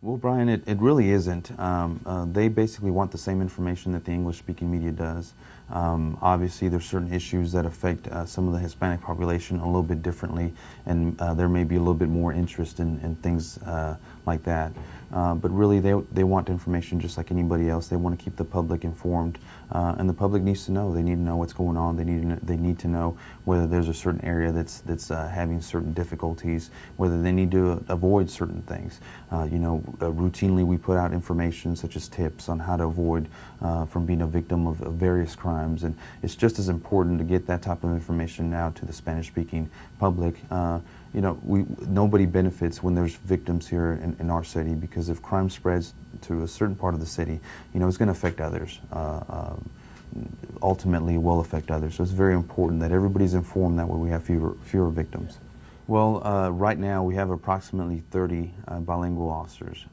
Well, Brian, it really isn't. They basically want the same information that the English-speaking media does. Obviously, there's certain issues that affect some of the Hispanic population a little bit differently, and there may be a little bit more interest in things like that. But really, they want information just like anybody else. They want to keep the public informed, and the public needs to know. They need to know what's going on. They need to know whether there's a certain area that's having certain difficulties, whether they need to avoid certain things. Routinely we put out information such as tips on how to avoid from being a victim of various crimes, and it's just as important to get that type of information now to the Spanish-speaking public. Nobody benefits when there's victims here in our city, because if crime spreads to a certain part of the city, it's going to affect others. Ultimately, it will affect others. So it's very important that everybody's informed. That way we have fewer victims. Well, right now we have approximately 30 bilingual officers.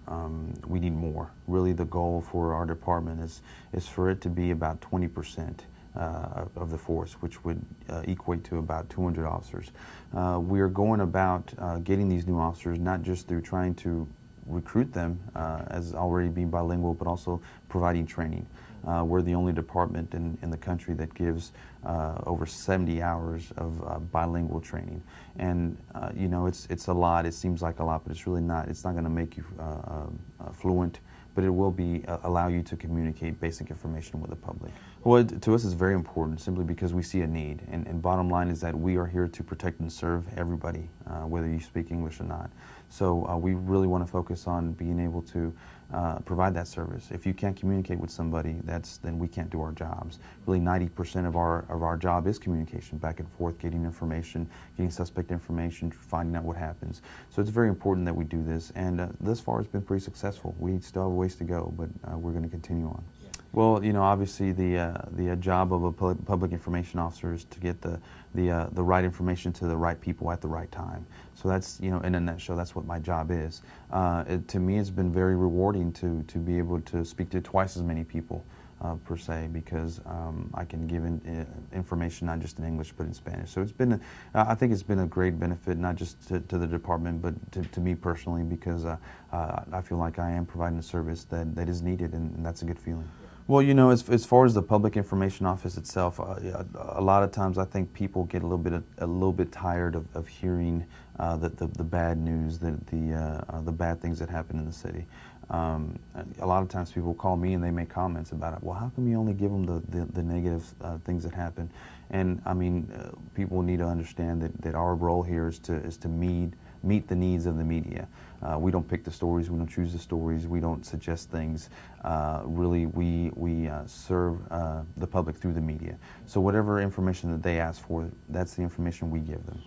We need more. Really, the goal for our department is for it to be about 20% of the force, which would equate to about 200 officers. We are going about getting these new officers not just through trying to recruit them as already being bilingual, but also providing training. We're the only department in the country that gives over 70 hours of bilingual training. And, it's a lot. It seems like a lot, but it's really not. It's not going to make you fluent, but it will allow you to communicate basic information with the public. Well, to us it's very important, simply because we see a need. And bottom line is that we are here to protect and serve everybody, whether you speak English or not. So we really want to focus on being able to provide that service. If you can't communicate with somebody, then we can't do our jobs. Really, 90% of our job is communication, back and forth, getting information, getting suspect information, finding out what happens. So it's very important that we do this, and thus far it's been pretty successful. We still have a ways to go, but we're going to continue on. Well, obviously the job of a public information officer is to get the right information to the right people at the right time. So that's, in a nutshell, that's what my job is. To me, it's been very rewarding to be able to speak to twice as many people per se, because I can give information not just in English but in Spanish. So I think it's been a great benefit, not just to the department, but to me personally, because I feel like I am providing a service that is needed, and that's a good feeling. Well, as far as the public information office itself, a lot of times I think people get a little bit tired of hearing the bad news, the bad things that happen in the city. A lot of times people call me and they make comments about it. Well, how come you only give them the negative things that happen? And I mean, people need to understand that our role here is to meet the needs of the media. We don't pick the stories, we don't choose the stories, we don't suggest things. Really, we serve the public through the media. So whatever information that they ask for, that's the information we give them.